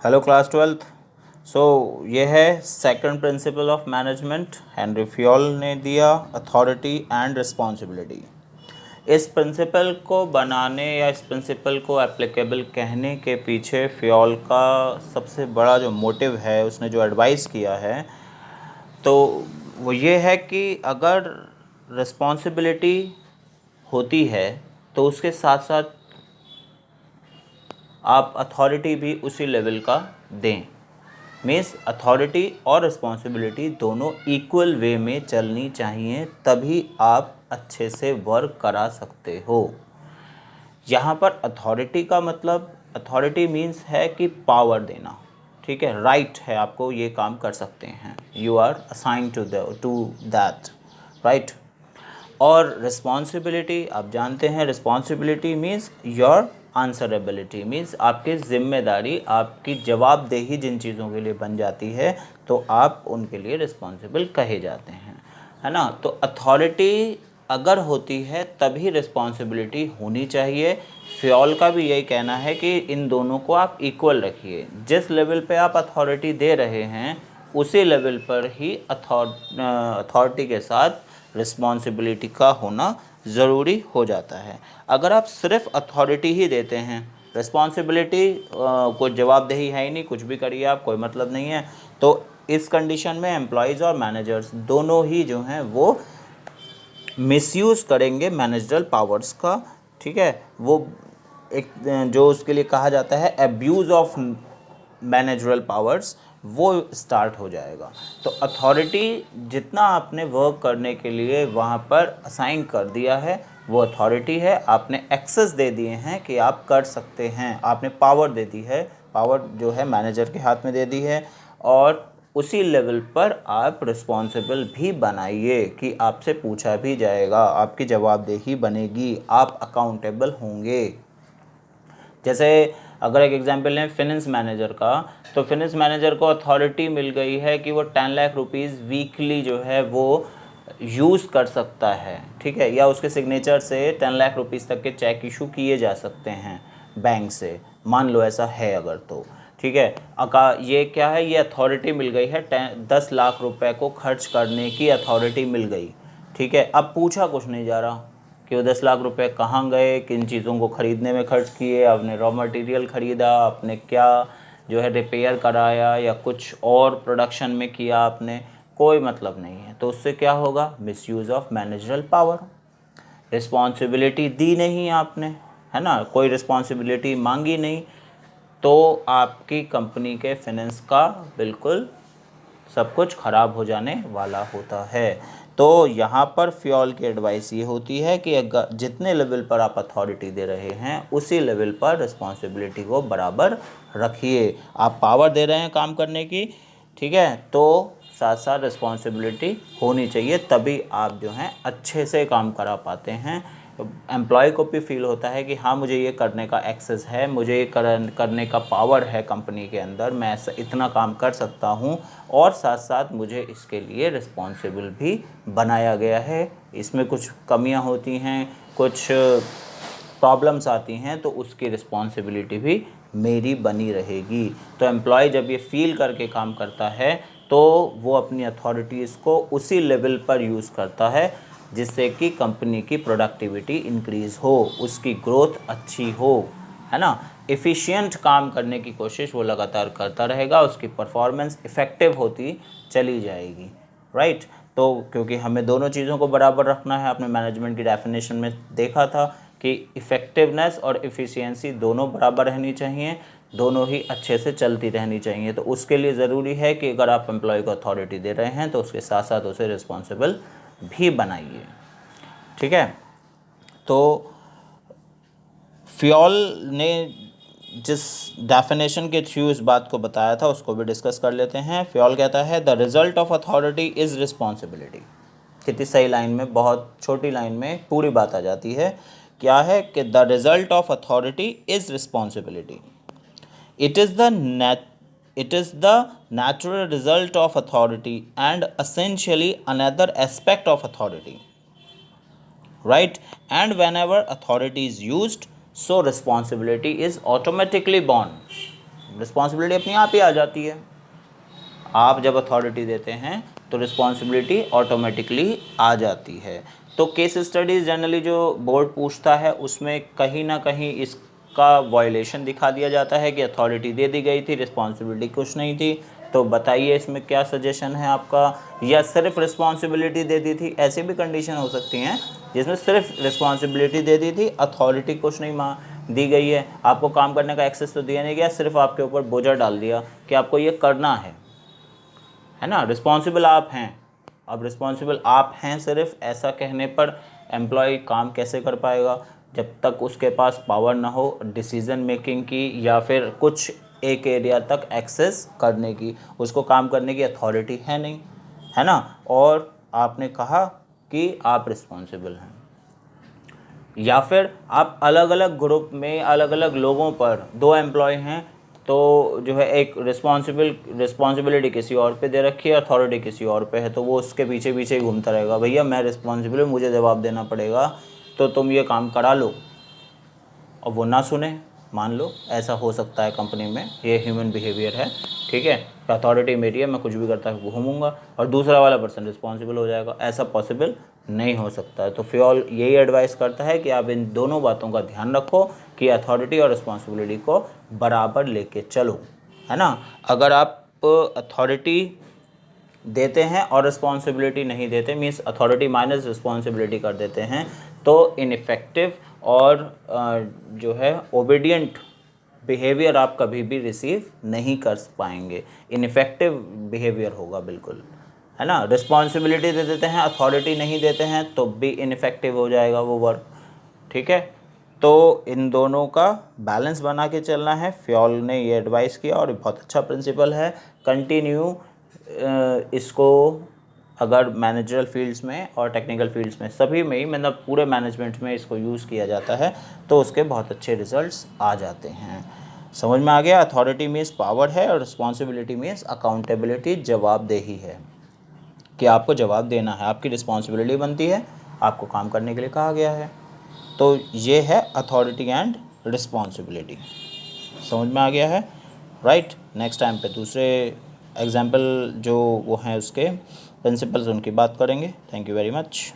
Hello class 12th। सो ये है second principle of management. Henry Fayol ने दिया अथॉरिटी एंड रिस्पॉन्सिबिलिटी। इस प्रिंसिपल को बनाने या इस प्रिंसिपल को एप्लीकेबल कहने के पीछे फ्योल का सबसे बड़ा जो मोटिव है, उसने जो एडवाइस किया है, तो वो ये है कि अगर रिस्पॉन्सिबिलिटी होती है तो उसके साथ साथ आप अथॉरिटी भी उसी लेवल का दें। मीन्स अथॉरिटी और रिस्पॉन्सिबिलिटी दोनों इक्वल वे में चलनी चाहिए, तभी आप अच्छे से वर्क करा सकते हो। यहाँ पर अथॉरिटी का मतलब, अथॉरिटी मीन्स है कि पावर देना, ठीक है, राइट है, आपको ये काम कर सकते हैं, you are assign to that, right. और रिस्पॉन्सिबिलिटी आप जानते हैं, responsibility means your answerability, means आपकी जिम्मेदारी, आपकी जवाबदेही जिन चीज़ों के लिए बन जाती है तो आप उनके लिए रिस्पॉन्सिबल कहे जाते हैं, है ना। तो अथॉरिटी अगर होती है तभी रिस्पॉन्सिबिलिटी होनी चाहिए। फ्योल का भी यही कहना है कि इन दोनों को आप इक्वल रखिए। जिस लेवल पे आप अथॉरिटी दे रहे हैं उसी लेवल पर ही अथॉरिटी के साथ रिस्पॉन्सिबिलिटी का होना ज़रूरी हो जाता है। अगर आप सिर्फ अथॉरिटी ही देते हैं, रिस्पॉन्सिबिलिटी कोई जवाबदेही है ही नहीं, कुछ भी करिए आप, कोई मतलब नहीं है, तो इस कंडीशन में एम्प्लॉयज़ और मैनेजर्स दोनों ही जो हैं वो मिसयूज़ करेंगे मैनेजरल पावर्स का, ठीक है। वो एक जो उसके लिए कहा जाता है एब्यूज़ ऑफ मैनेजरल पावर्स, वो स्टार्ट हो जाएगा। तो अथॉरिटी जितना आपने वर्क करने के लिए वहाँ पर असाइन कर दिया है वो अथॉरिटी है, आपने एक्सेस दे दिए हैं कि आप कर सकते हैं, आपने पावर दे दी है, पावर जो है मैनेजर के हाथ में दे दी है। और उसी लेवल पर आप रिस्पॉन्सिबल भी बनाइए कि आपसे पूछा भी जाएगा, आपकी जवाबदेही बनेगी, आप अकाउंटेबल होंगे। जैसे अगर एक एग्जांपल लें फिनेंस मैनेजर का, तो फिनेंस मैनेजर को अथॉरिटी मिल गई है कि वो 10 लाख रुपीज़ वीकली जो है वो यूज़ कर सकता है, ठीक है, या उसके सिग्नेचर से 10 लाख रुपीज़ तक के चेक इशू किए जा सकते हैं बैंक से, मान लो ऐसा है अगर, तो ठीक है। ये क्या है, ये अथॉरिटी मिल गई है, 10 लाख रुपए को खर्च करने की अथॉरिटी मिल गई, ठीक है। अब पूछा कुछ नहीं जा रहा कि वो 10 लाख रुपए कहाँ गए, किन चीज़ों को ख़रीदने में खर्च किए, आपने रॉ मटेरियल ख़रीदा, आपने क्या जो है रिपेयर कराया या कुछ और प्रोडक्शन में किया आपने, कोई मतलब नहीं है। तो उससे क्या होगा, misuse of managerial power. Responsibility दी नहीं आपने, है ना, कोई रिस्पॉन्सिबिलिटी मांगी नहीं, तो आपकी कंपनी के फाइनेंस का बिल्कुल सब कुछ ख़राब हो जाने वाला होता है। तो यहाँ पर फ्योल की एडवाइस ये होती है कि अगर जितने लेवल पर आप अथॉरिटी दे रहे हैं उसी लेवल पर रिस्पॉन्सिबिलिटी को बराबर रखिए। आप पावर दे रहे हैं काम करने की, ठीक है, तो साथ साथ रिस्पॉन्सिबिलिटी होनी चाहिए, तभी आप जो हैं अच्छे से काम करा पाते हैं। एम्प्लॉय को भी फील होता है कि हाँ मुझे ये करने का एक्सेस है, मुझे ये करने का पावर है कंपनी के अंदर, मैं ऐसा इतना काम कर सकता हूँ, और साथ साथ मुझे इसके लिए रिस्पॉन्सिबल भी बनाया गया है। इसमें कुछ कमियां होती हैं, कुछ प्रॉब्लम्स आती हैं, तो उसकी रिस्पॉन्सिबिलिटी भी मेरी बनी रहेगी। तो एम्प्लॉय जब ये फील करके काम करता है तो वो अपनी अथॉरिटीज़ को उसी लेवल पर यूज़ करता है जिससे कि कंपनी की प्रोडक्टिविटी इंक्रीज़ हो, उसकी ग्रोथ अच्छी हो, है ना। एफिशिएंट काम करने की कोशिश वो लगातार करता रहेगा, उसकी परफॉर्मेंस इफ़ेक्टिव होती चली जाएगी, राइट। तो क्योंकि हमें दोनों चीज़ों को बराबर रखना है, आपने मैनेजमेंट की डेफिनेशन में देखा था कि इफ़ेक्टिवनेस और एफिशिएंसी दोनों बराबर रहनी चाहिए, दोनों ही अच्छे से चलती रहनी चाहिए। तो उसके लिए ज़रूरी है कि अगर आप एम्प्लॉय को अथॉरिटी दे रहे हैं तो उसके साथ साथ उसे रिस्पॉन्सिबल भी बनाइए, ठीक है। तो फ्योल ने जिस डेफिनेशन के थ्रू इस बात को बताया था उसको भी डिस्कस कर लेते हैं। फ्योल कहता है the result of authority is responsibility. कितनी सही लाइन में, बहुत छोटी लाइन में पूरी बात आ जाती है। क्या है कि the result of authority is responsibility. It is the natural result of authority and essentially another aspect of authority, right? And whenever authority is used, so responsibility is automatically born. Responsibility अपने आप ही आ जाती है। आप जब authority देते हैं तो responsibility automatically आ जाती है। तो केस स्टडीज़ जनरली जो बोर्ड पूछता है उसमें कहीं ना कहीं इसका वायलेशन दिखा दिया जाता है कि अथॉरिटी दे दी गई थी, रिस्पॉन्सिबिलिटी कुछ नहीं थी। तो बताइए इसमें क्या सजेशन है आपका, या सिर्फ रिस्पॉन्सिबिलिटी दे दी थी, ऐसी भी कंडीशन हो सकती हैं जिसमें सिर्फ रिस्पॉन्सिबिलिटी दे दी थी, अथॉरिटी कुछ नहीं दी गई है, आपको काम करने का एक्सेस तो दिया नहीं गया, सिर्फ आपके ऊपर बोझा डाल दिया कि आपको ये करना है ना। रिस्पॉन्सिबल आप हैं। अब रिस्पॉन्सिबल आप हैं सिर्फ ऐसा कहने पर एम्प्लॉय काम कैसे कर पाएगा जब तक उसके पास पावर ना हो डिसीज़न मेकिंग की, या फिर कुछ एक एरिया तक एक्सेस करने की, उसको काम करने की अथॉरिटी है नहीं, है ना। और आपने कहा कि आप रिस्पॉन्सिबल हैं, या फिर आप अलग अलग ग्रुप में अलग अलग लोगों पर, 2 एम्प्लॉय हैं तो जो है एक रिस्पॉन्सिबिलिटी किसी और पे दे रखी है, अथॉरिटी किसी और पे है, तो वो उसके पीछे पीछे ही घूमता रहेगा, भैया मैं रिस्पॉन्सिबल हूँ, मुझे जवाब देना पड़ेगा, तो तुम ये काम करा लो। और वो ना सुने, मान लो ऐसा हो सकता है कंपनी में, ये ह्यूमन बिहेवियर है, ठीक है। अथॉरिटी मेरी है, मैं कुछ भी करता घूमूंगा और दूसरा वाला पर्सन रिस्पॉन्सिबल हो जाएगा, ऐसा पॉसिबल नहीं हो सकता है। तो फ्योल यही एडवाइस करता है कि आप इन दोनों बातों का ध्यान रखो कि अथॉरिटी और रिस्पॉन्सिबिलिटी को बराबर लेके चलो, है ना। अगर आप अथॉरिटी देते हैं और रिस्पॉन्सिबिलिटी नहीं देते, मीन्स अथॉरिटी माइनस रिस्पॉन्सिबिलिटी कर देते हैं, तो इनफेक्टिव और जो है ओबीडियंट बिहेवियर आप कभी भी रिसीव नहीं कर पाएंगे, इनफेक्टिव बिहेवियर होगा बिल्कुल, है ना। रिस्पॉन्सिबिलिटी दे देते हैं, अथॉरिटी नहीं देते हैं, तो भी इनफेक्टिव हो जाएगा वो वर्क, ठीक है। तो इन दोनों का बैलेंस बना के चलना है, फ्योल ने ये एडवाइस किया और बहुत अच्छा प्रिंसिपल है। कंटिन्यू इसको अगर मैनेजरल फील्ड्स में और टेक्निकल फील्ड्स में सभी में ही, मतलब पूरे मैनेजमेंट में इसको यूज़ किया जाता है तो उसके बहुत अच्छे रिजल्ट्स आ जाते हैं। समझ में आ गया। अथॉरिटी मीन्स पावर है और रिस्पॉन्सिबिलिटी मीन्स अकाउंटेबिलिटी, जवाबदेही है कि आपको जवाब देना है, आपकी रिस्पॉन्सिबिलिटी बनती है, आपको काम करने के लिए कहा गया है। तो ये है अथॉरिटी एंड रिस्पॉन्सिबिलिटी। समझ में आ गया है, राइट। नेक्स्ट टाइम पे दूसरे एग्जाम्पल जो वो हैं उसके प्रिंसिपल्स उनकी बात करेंगे। Thank you very much.